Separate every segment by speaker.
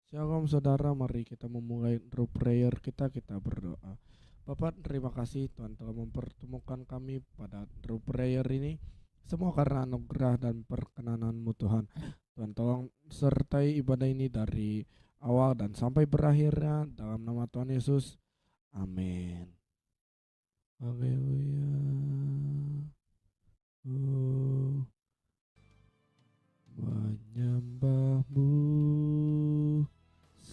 Speaker 1: Shalom saudara, mari kita memulai room prayer kita berdoa. Bapak, terima kasih Tuhan telah mempertemukan kami pada room prayer ini. Semua karena anugerah dan perkenanan-Mu Tuhan. Tuhan tolong sertai ibadah ini dari awal dan sampai berakhirnya dalam nama Tuhan Yesus. Amin. Haleluya. Oh, menyembahmu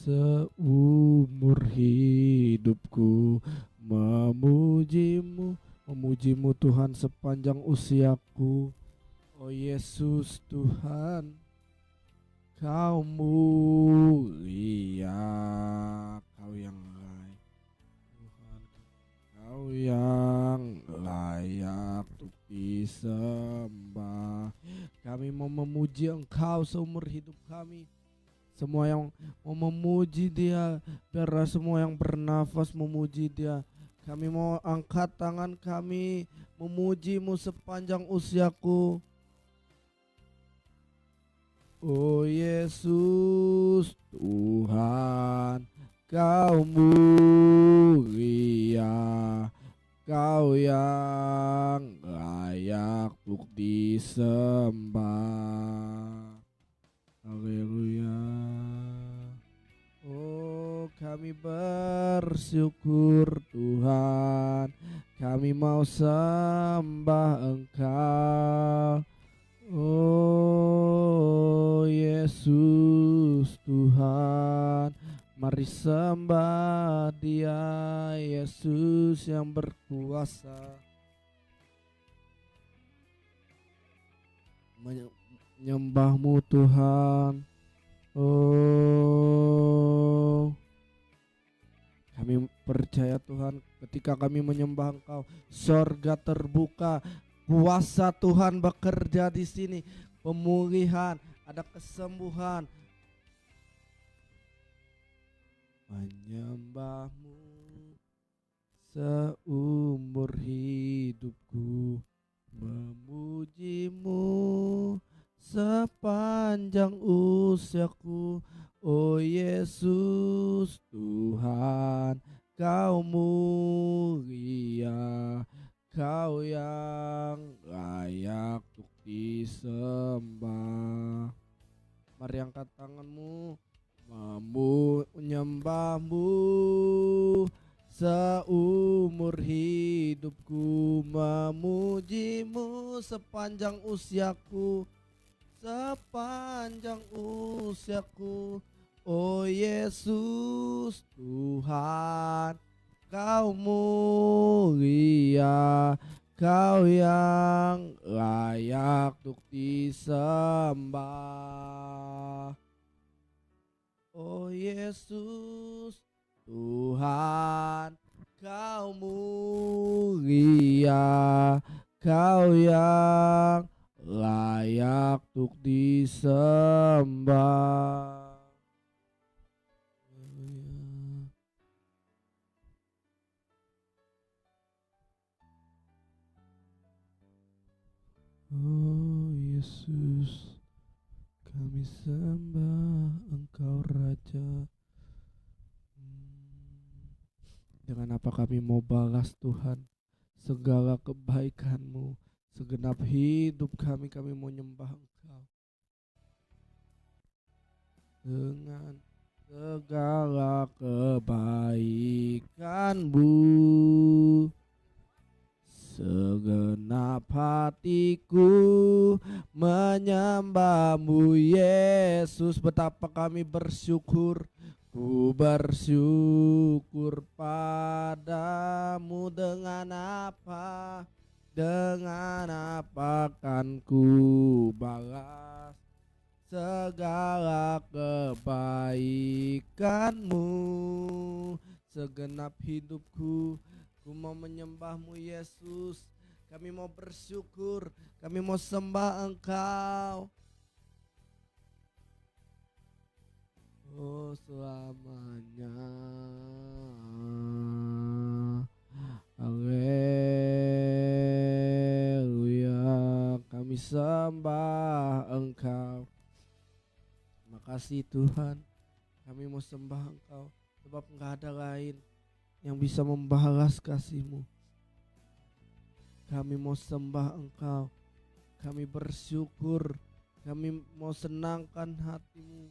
Speaker 1: seumur hidupku, memujimu Tuhan sepanjang usiaku. Oh Yesus Tuhan, Kau mulia, Kau yang layak Tuhan, Kau yang layak untuk disembah. Kami mau memuji Engkau seumur hidup kami. Semua yang mau memuji Dia, biarlah semua yang bernafas memuji Dia. Kami mau angkat tangan kami memuji-Mu sepanjang usiaku. Oh Yesus Tuhan, Kau mulia, Kau yang layak untuk disembah. Haleluya. Oh, kami bersyukur Tuhan, kami mau sembah Engkau. Oh Yesus Tuhan, mari sembah Dia, Yesus yang berkuasa. Menyembah-Mu Tuhan. Oh, kami percaya Tuhan, ketika kami menyembah Engkau, sorga terbuka, kuasa Tuhan bekerja di sini, pemulihan, ada kesembuhan. Menyembah-Mu seumur hidupku, memuji-Mu sepanjang usiaku. Oh Yesus Tuhan, Kau mulia, Kau yang layak untuk disembah. Mari angkat tanganmu, menyembah-Mu seumur hidupku, memuji-Mu sepanjang usiaku, sepanjang usiaku. Oh Yesus Tuhan, Kau mulia, Kau yang layak untuk disembah. Oh Yesus Tuhan, Kau mulia, Kau yang layak untuk disembah. Oh Yesus, kami sembah Engkau Raja. Dengan apa kami mau balas Tuhan segala kebaikan-Mu, segenap hidup kami mau nyembah Engkau. Dengan segala kebaikan-Mu, segenap hatiku menyembah-Mu Yesus. Betapa kami bersyukur, ku bersyukur padamu. Dengan apa kan ku balas segala kebaikan-Mu. Segenap hidupku ku mau menyembah-Mu Yesus. Kami mau bersyukur, kami mau sembah Engkau. Oh selamanya. Haleluya, kami sembah Engkau. Terima kasih Tuhan, Kami mau sembah Engkau sebab nggak ada lain yang bisa membalas kasih-Mu. Kami mau sembah Engkau, kami bersyukur, kami mau senangkan hati-Mu.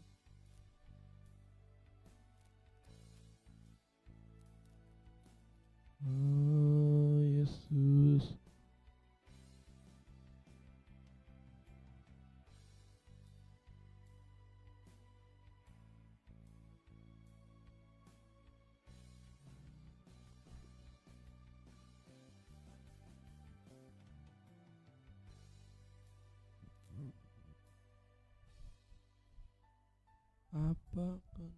Speaker 1: Oh Yesus. Apa akan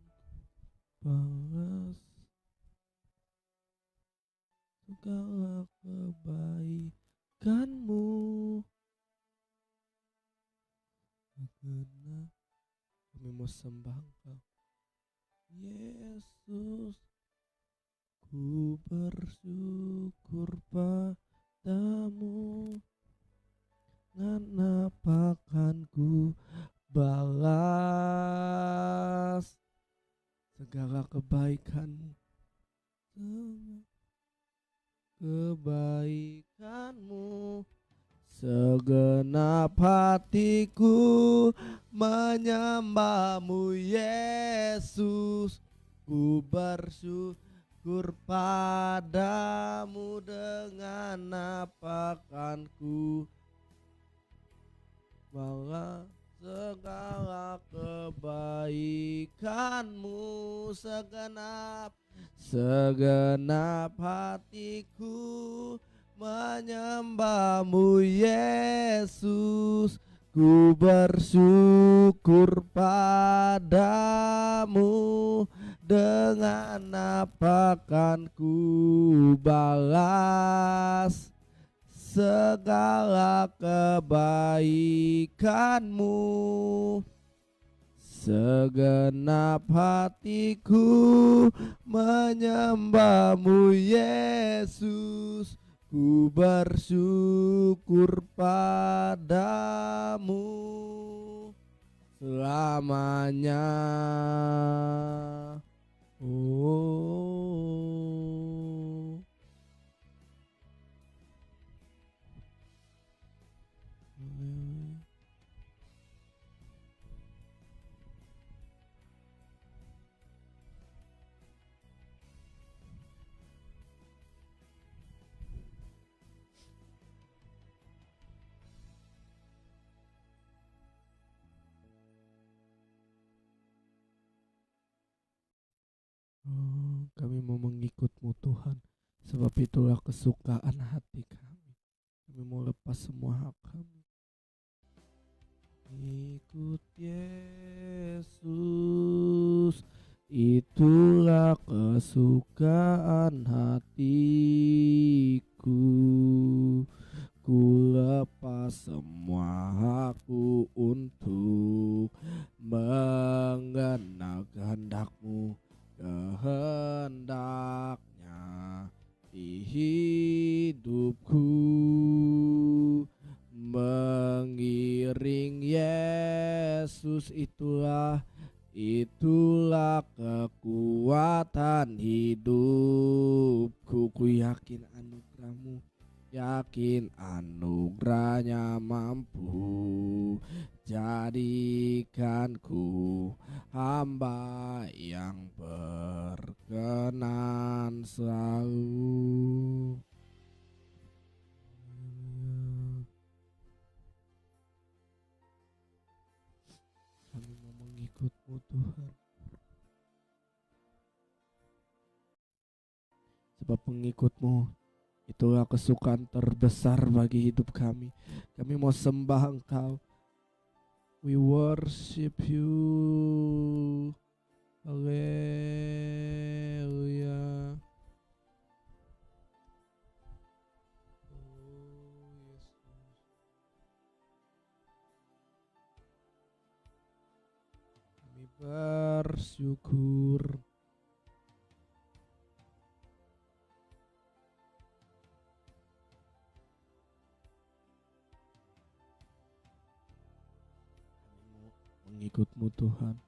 Speaker 1: balas segala kebaikan-Mu? Karena kami mau sembah Engkau, Yesus. Ku bersyukur padamu, kenapa kan ku balas segala kebaikan-Mu, kebaikan-Mu. Segenap hatiku menyembah-Mu, Yesus. Ku bersyukur padamu, dengan apa kan ku balas segala kebaikan-Mu. Segenap hatiku menyembah-Mu, Yesus. Ku bersyukur padamu, dengan apa kan ku balas segala kebaikan-Mu. Segenap hatiku menyembah-Mu, Yesus. Ku bersyukur padamu selamanya. Oh, kami mau mengikut-Mu Tuhan, sebab itulah kesukaan hati kami. Kami mau lepas semua hak kami. Ikut Yesus, itulah kesukaan hatiku. Ku lepas semua hakku untuk mengenal kehendak-Mu, kehendaknya di hidupku. Mengiring Yesus, itulah kekuatan hidupku. Ku yakin anugerah-Mu, yakin anugerahnya mampu jadikanku hamba yang berkenan selalu. Kami mau mengikut-Mu Tuhan, sebab pengikut-Mu itulah kesukaan terbesar bagi hidup kami. Kami mau sembah Engkau. We worship You. Haleluya. Kami bersyukur. Mengikut-Mu Tuhan,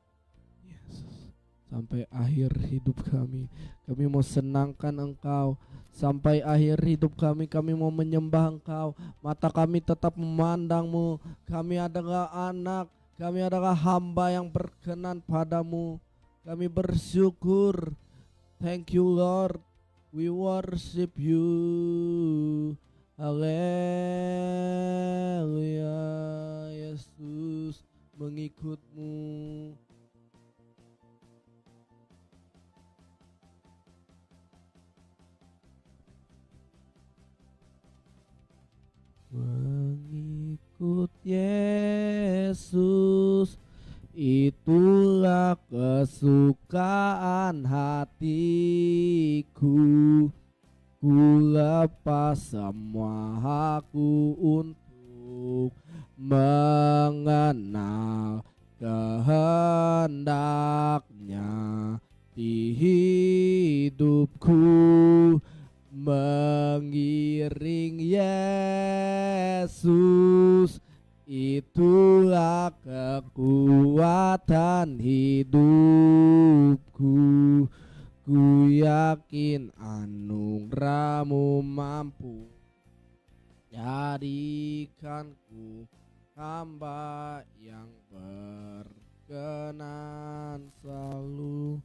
Speaker 1: Yesus. sampai akhir hidup kami. Kami mau senangkan Engkau sampai akhir hidup kami. Kami mau menyembah Engkau. Mata kami tetap memandang-Mu. Kami adalah anak, kami adalah hamba yang berkenan padamu. Kami bersyukur. Thank you Lord. We worship you. Haleluya. Yesus, mengikut-Mu. Mengikut Yesus, itulah kesukaan hatiku. Ku lepas semua hakku untuk mengenal kehendaknya di hidupku. Mengiring Yesus, itulah kekuatan hidupku. Ku yakin anugerah-Mu mampu jadikanku hamba yang berkenan selalu.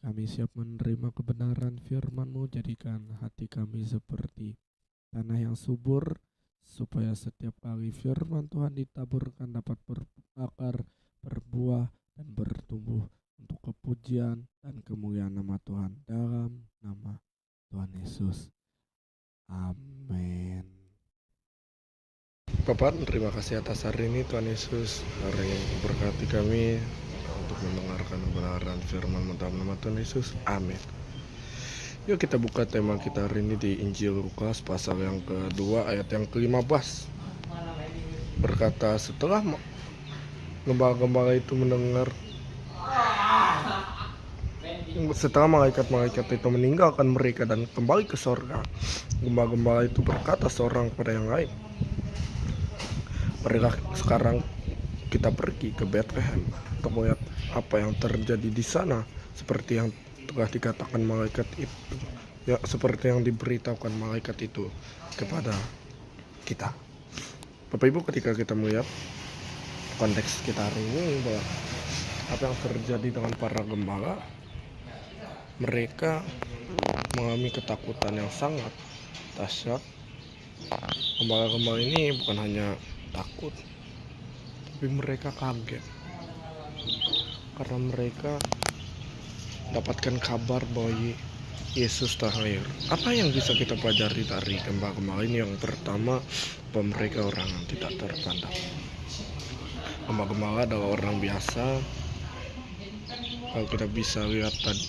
Speaker 1: Kami siap menerima kebenaran firman-Mu. Jadikan hati kami seperti tanah yang subur, supaya setiap kali firman Tuhan ditaburkan dapat berakar, berbuah, dan bertumbuh untuk kepujian dan kemuliaan nama Tuhan. Dalam nama Tuhan Yesus. Amin.
Speaker 2: Bapak, terima kasih atas hari ini Tuhan Yesus. Hari ini berkati kami untuk mendengarkan kebenaran firman dalam nama Tuhan Yesus. Amin. Yuk kita buka tema kita hari ini di Injil Lukas pasal yang kedua ayat yang ke-15. Berkata, setelah gembala-gembala itu mendengar, setelah malaikat-malaikat itu meninggalkan mereka dan kembali ke sorga, gembala-gembala itu berkata seorang kepada yang lain, marilah sekarang kita pergi ke Bethlehem untuk melihat apa yang terjadi di sana, seperti yang telah dikatakan malaikat itu, ya, seperti yang diberitahukan malaikat itu kepada kita. Bapak Ibu, ketika kita melihat konteks kita hari ini, bahwa apa yang terjadi dengan para gembala, mereka mengalami ketakutan yang sangat dahsyat. Gembala-gembala ini bukan hanya takut, tapi mereka kaget karena mereka dapatkan kabar bahwa Yesus lahir. Apa yang bisa kita pelajari dari gembala-gembala ini? Yang pertama, bahwa mereka orang yang tidak terpandang. Gembala-gembala adalah orang biasa. Kalau kita bisa lihat tadi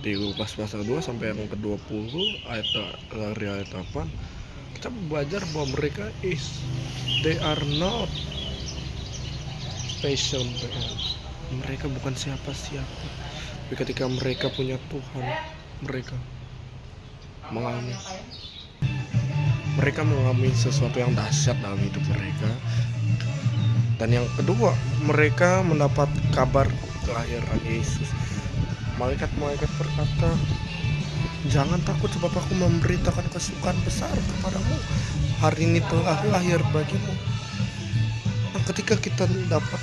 Speaker 2: di Lukas pasal 2 sampai yang ke-20 ayat dari ayat 8, kita belajar bahwa mereka they are not special. Mereka bukan siapa-siapa. Tapi ketika mereka punya Tuhan, mereka mengalami sesuatu yang dahsyat dalam hidup mereka. Dan yang kedua, mereka mendapat kabar kelahiran Yesus. Malaikat-malaikat berkata, jangan takut sebab aku memberitakan kesukaan besar kepadamu. Hari ini telah lahir bagimu. Dan ketika kita dapat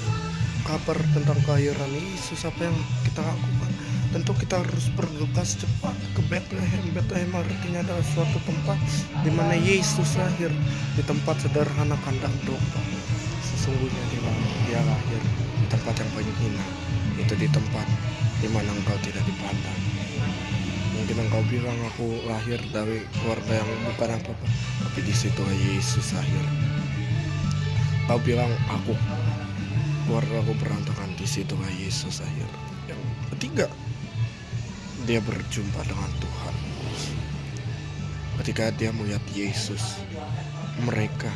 Speaker 2: kabar tentang kelahiran Yesus, apa yang kita lakukan? Tentu kita harus bergegas cepat ke Bethlehem. Bethlehem artinya adalah suatu tempat di mana Yesus lahir, di tempat sederhana kandang domba. Sesungguhnya dia lahir di tempat yang paling hina, itu di tempat di mana engkau tidak dipandang. Mungkin engkau bilang, aku lahir dari keluarga yang bukan apa-apa, tapi di situ Yesus lahir. Kau bilang, keluarga aku berantakan, di situ Yesus lahir. Yang ketiga, dia berjumpa dengan Tuhan. Ketika dia melihat Yesus, mereka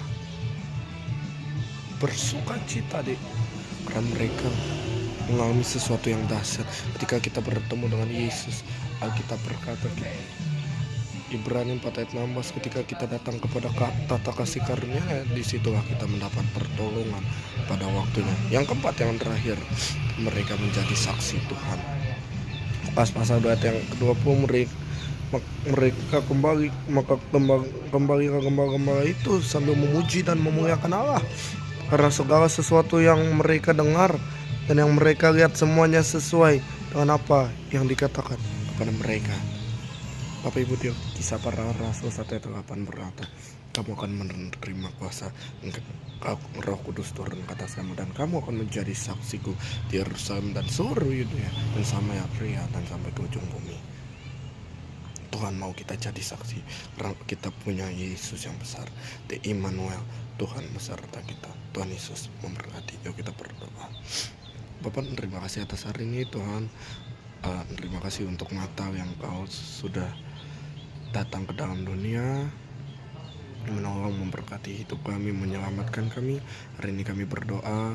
Speaker 2: bersuka cita karena mereka mengalami sesuatu yang dahsyat. Ketika kita bertemu dengan Yesus, Alkitab berkata Ibrani 4 ayat 16, ketika kita datang kepada tata kasih karunia, disitulah kita mendapat pertolongan pada waktunya. Yang keempat, yang terakhir, mereka menjadi saksi Tuhan. Pas pasal 2 ayat yang ke-20, mereka kembali, maka kembali ke gembala-gembala itu sambil memuji dan memuliakan Allah karena segala sesuatu yang mereka dengar dan yang mereka lihat semuanya sesuai dengan apa yang dikatakan kepada mereka. Bapak Ibu, di Kisah Para Rasul 1 ayat 8 berkata, kamu akan menerima kuasa Roh Kudus turun ke atas kamu, dan kamu akan menjadi saksiku di Yerusalem dan seluruh Yudea dan Samaria dan sampai ke ujung bumi. Tuhan mau kita jadi saksi karena kita punya Yesus yang besar, The Immanuel, Tuhan beserta kita. Tuhan Yesus memberkati. Yuk kita berdoa. Bapak, terima kasih atas hari ini Tuhan. Terima kasih untuk Natal yang Kau sudah datang ke dalam dunia, menolong, memberkati hidup kami, menyelamatkan kami. Hari ini kami berdoa,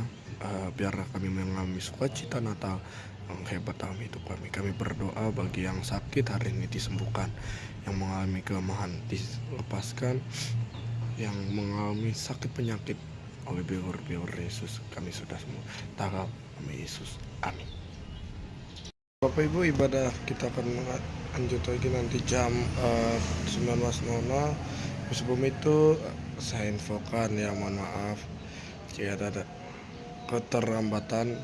Speaker 2: biar kami mengalami sukacita Natal yang hebat dalam hidup kami. Kami berdoa bagi yang sakit hari ini disembuhkan, yang mengalami kelemahan dilepaskan, yang mengalami sakit penyakit oleh bilur-bilur Yesus kami sudah sembuh. Dalam nama Yesus, amin. Bapak Ibu, ibadah kita akan lanjut lagi nanti jam 19.00. Sebelum itu saya infokan ya, mohon maaf jika ada keterlambatan.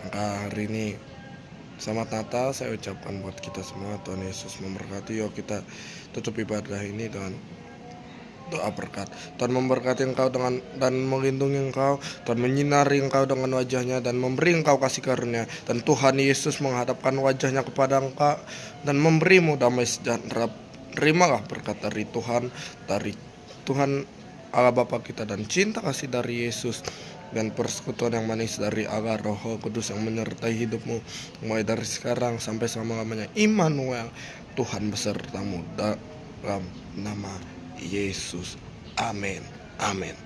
Speaker 2: Maka hari ini selamat Natal saya ucapkan buat kita semua. Tuhan Yesus memberkati. Yuk kita tutup ibadah ini dengan doa berkat. Tuhan memberkati engkau dan melindungi engkau. Tuhan menyinari engkau dengan wajahnya dan memberi engkau kasih karunia. Dan Tuhan Yesus menghadapkan wajahnya kepada engkau dan memberimu damai sejahtera. Terimalah berkat dari Tuhan Allah Bapa kita, dan cinta kasih dari Yesus, dan persekutuan yang manis dari Allah Roh Kudus yang menyertai hidupmu mulai dari sekarang sampai selama-lamanya. Immanuel, Tuhan besertamu, dalam nama Yesus. Amin. Amin.